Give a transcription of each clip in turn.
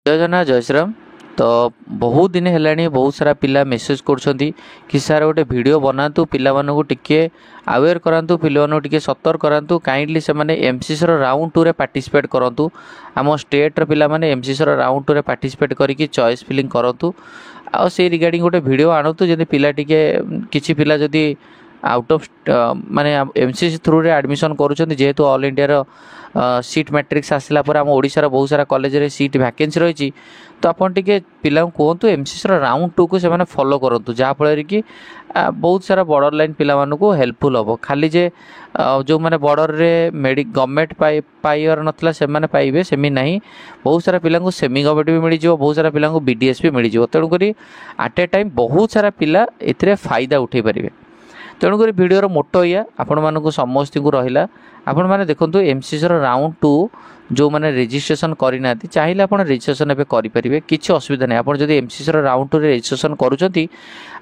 जय जगन्नाथ जय श्रीराम। तो बहुत दिन है बहुत सारा पिला मेसेज कर कि सार गोटे वीडियो बनातु पिला टिके अवेयर करातु पिला टिके सतर्क करातु काइंडली से माने एमसीसी राउंड 2 रे पार्टिसिपेट करतु आम स्टेट र पिला माने एमसीसी राउंड 2 रे पार्टिसिपेट करिकि चॉइस फिलिंग करतु आ से रिगार्डिंग गोटे वीडियो आणतु जदि पिला टिके किछि पिला जदि आउट ऑफ माने एमसीसी थ्रू रे एडमिशन करूछन्ती जेहेतु ऑल इंडिया रो सीट मैट्रिक्स आसला पर आम ओडिशा बहुत सारा कॉलेज रे सीट वैकेंसी रही तो आपन टिके पिला कहतु एमसीसी राउंड 2 को से फॉलो करतु जहाँफल कि बहुत सारा बॉर्डर लाइन पिला मानकु हेल्पफुल हम खाली जे जो मैंने बॉर्डर रे गवर्नमेंट पाइबार नथला से माने पाइबे सेमी नहीं बहुत सारा पिला सेमी गवर्नमेंट भी मिल जाव बहुत सारा पिला बीडीएस भी मिल जाव तेणुक एट ए टाइम बहुत सारा पिला एथिरे फायदा उठे पारे तेणुक भिडर मोटो या आपण मानक समस्त को रहा आपण मैंने देखो एमसीसी राउंड 2 जो मैंने रेजिस्ट्रेशन करना चाहिए आप रेजिस्ट्रेशन एवं करेंगे किसी असुविधा नहीं आपड़ जब एमसीसी राउंड 2 रेजिस्ट्रेशन करुँच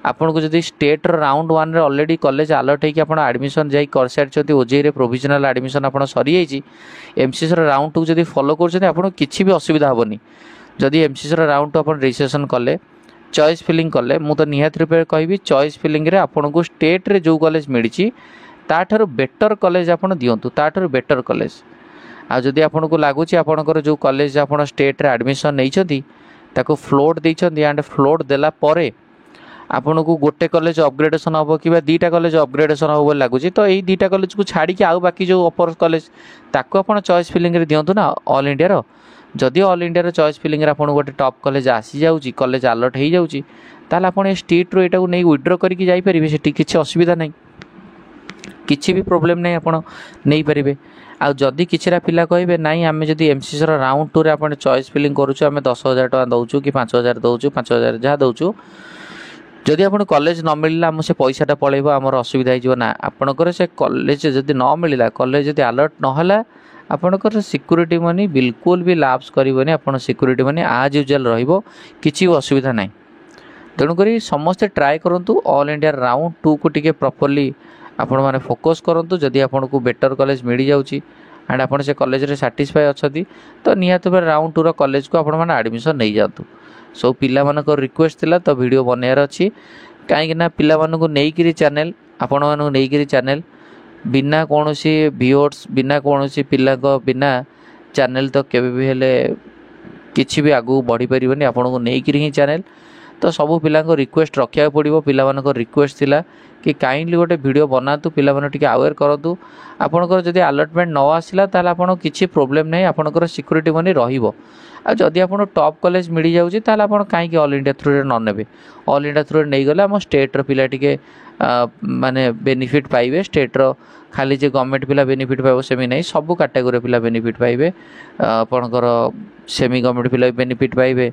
आपन को जब स्टेट राउंड 1 रे ऑलरेडी कॉलेज अलर्ट होगी आप एडमिशन जाई कर सारी ओजेई प्रोविजनल एडमिशन आप सरी एमसीसी राउंड 2 जब फॉलो कर किसी भी असुविधा हेनी जदि एमसीसी राउंड 2 आप रेजिस्ट्रेशन कले चॉइस फिलिंग कले मु तो निहात रूपे कहि चॉइस फिलिंग रे आपन को स्टेट रे जो कॉलेज मिली ताठर बेटर कॉलेज आपन दियंतु ताठर बेटर कॉलेज आ जदि आपन को लागुची आपनकर जो कॉलेज आपन स्टेट रे एडमिशन नैछंती ताको फ्लोट दैछंती एंड फ्लोट देला परे आपन को गोटे कॉलेज अपग्रेडेशन हम कि दीटा कॉलेज अपग्रेडेशन हम बोली लगुच तो यही दीटा कॉलेज को छाड़ी आउ बाकी जो अपर कॉलेज ताको आपन चॉइस फिलिंग रे दियंतु ना ऑल इंडिया रो जदि ऑल इंडिया चॉइस फिलिंग आपन गोटे टॉप कॉलेज आसी जाउची कॉलेज अलर्ट हो जाउची ताल आपन स्टेट रो एटा को नहीं विड्रॉ करके जाई परिबे सेठी किछि असुविधा नहीं किछि भी प्रॉब्लम नहीं आपन नहीं परिबे आ जदि किछिरा पिला कहबे नहीं आमे जदि एमसीसी राउंड 2 रे आपन चॉइस फिलिंग करूछु आमे 10,000 टका दउछु कि 5,000 दउछु 5,000 जहाँ दउछु जदि आपन कॉलेज न मिलला हम से पैसाटा पळेबो हमर असुविधा हो जिवो ना आपनकर से कॉलेज जदि न मिलला कॉलेज जदि अलर्ट न हला आपनकर सिक्योरिटी मनी बिल्कुल भी लाप्स करबोनी आपन सिक्योरिटी मनी आज यूजुअल रहिबो किछि असुविधा नहीं तेणुक समस्ते ट्राए करंतु ऑल इंडिया राउंड 2 को टिके प्रॉपर्ली आपण माने फोकस करंतु जदि आपन को बेटर कॉलेज मिल जाउची एंड आपन से कॉलेज रे सैटिस्फाई अछती तो निहात भाव राउंड 2 रो कॉलेज को आपण माने एडमिशन नहीं जातु सो पिला मानक रिक्वेस्ट थिला तो वीडियो बनायार अछि काहे ना पिला मानक नेइकिरी चैनल आपण मानक नेइकिरी चैनल बिना कोनोसी व्यूअर्स बिना कोनोसी पिला को बिना चैनल तो केबे भी हेले किछि भी आगु बढ़ी परिबनी आपण को नेइकिरी ही चैनल तो सबू पिला को रिक्वेस्ट रखिया पड़िबो पिला मानक रिक्वेस्ट थिला कि काइंडली गोटे वीडियो बनातु पिला माने टिके अवेयर करतु आपनकर जदि अलर्टमेंट न आसिला ताल आपन किछि प्रॉब्लम नहीं आपनकर सिक्योरिटी मनी रहिबो आ जदि आपन टॉप कॉलेज मिल जाउची ताल आपन काई कि ऑल इंडिया थ्रू रे न नेबे ऑल इंडिया थ्रू रे नै गले हम स्टेट रो पिला टिके माने बेनिफिट पाइबे स्टेट रो खाली जे गवर्नमेंट पिला बेनिफिट पाइबो सेमी नहीं सब कैटेगरी पिला बेनिफिट पाइबे आपनकर सेमी गवर्नमेंट पिला बेनिफिट पाइबे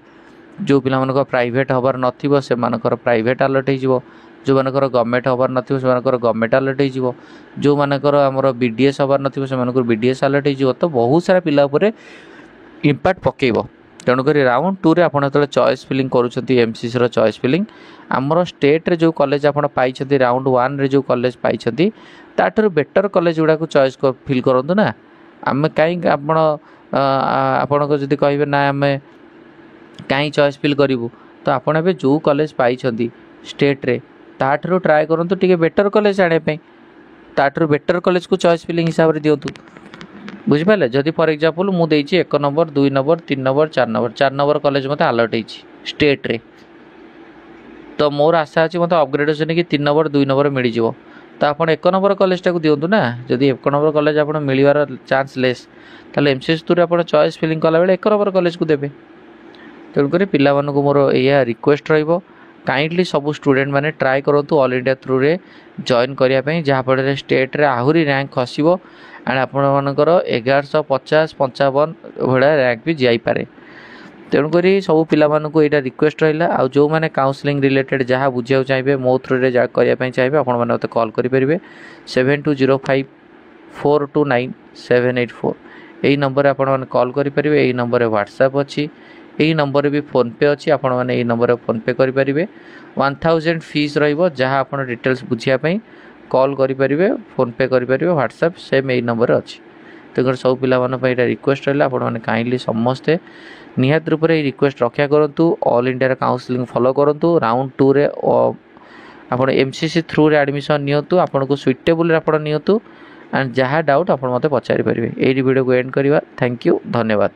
जो पिला मानकर प्राइवेट हबार नथिबो से मानकर प्राइवेट अलर्ट हो जिवो जो मानकर गवर्नमेंट हबार नथिबो से मानकर गवर्नमेंट अलर्ट हो जिवो जो मानकर हमर बीडीएस हबार नथिबो से मानकर बीडीएस अलर्ट हो जिवो तो बहुत सारा पिला ऊपर इंपैक्ट पकेइबो तेणुक राउंड 2 रे आपन जतले चॉइस फिलिंग करूछंती एमसीसी रो चॉइस फिलिंग हमर स्टेट रे जो कॉलेज आपन पाइछंती राउंड 1 रे जो कॉलेज पाइछंती ताठर बेटर कॉलेज गुडा को चॉइस फिल करंतु ना आमे काई आपन को जदी कहबे ना आमे काई चॉइस फिल करिवु तो आपन एबे जो कॉलेज पाइछंती स्टेट रे ताठरो ट्राई करंतु टिके बेटर कॉलेज आने पे ताठरो बेटर कॉलेज को चॉइस फिलिंग हिसाब रे दियंतु बुझि पाले जदी फॉर एग्जांपल मु देछि 1 number 2 number 3 number 4 number college मते अलर्ट हेछि स्टेट रे तो मोर आशा अछि मते अपग्रेडेशन कि 3 नंबर 2 नंबर मिल जिवो तो आपन 1 नंबर कॉलेज टा को दियंतु ना जदी 1 नंबर कॉलेज आपन मिलिवार चांस लेस ताले एमसीएस तुरे आपन चॉइस फिलिंग कला बेले 1 नंबर कॉलेज को देबे तेणुक पिला मानक मोर या रिक्वेस्ट रहिबो काइंडली सब स्टूडेंट माने ट्राई करंतु ऑल इंडिया थ्रू रे जॉइन करिया पई जहाँ फल स्टेट रे आहुरी रैंक खसिबो एंड आपण मानकर 1150 55 भड़ा रैंक भी जाई पारे तेणुक सब पिला मानक एटा रिक्वेस्ट रहिला आ जो माने काउंसलिंग रिलेटेड जहाँ बुझिया चाहिए मो थ्रू रे जा करिया पई चाहिए आपण माने मते कॉल करि परिबे 7205 429 784 एही नंबर आपण माने कॉल करि परिबे एही नंबर व्हाट्सएप अछि यही नंबर भी फोन पे अच्छी आपण मैंने यही नंबर फोन पे करेंगे 1000 फीस रहिबो जहाँ आपण डिटेल्स बुझिया पई कॉल करेंगे फोन पे करेंगे व्हाट्सएप सेम यही नंबर अच्छी तेणुकर सब पिला रिक्वेस्ट रहा आपने काइंडली समस्ते निहात रूप से रिक्वेस्ट रक्षा करूँ ऑल इंडिया काउंसलिंग फॉलो करूँ राउंड 2 रे आप एमसीसी थ्रू रे एडमिशन नियंतु आपन को सुइटेबल आप नियंतु एंड जहाँ डाउट आप मत पचारि पारे। यही वीडियो को एंड करवा। थैंक यू, धन्यवाद।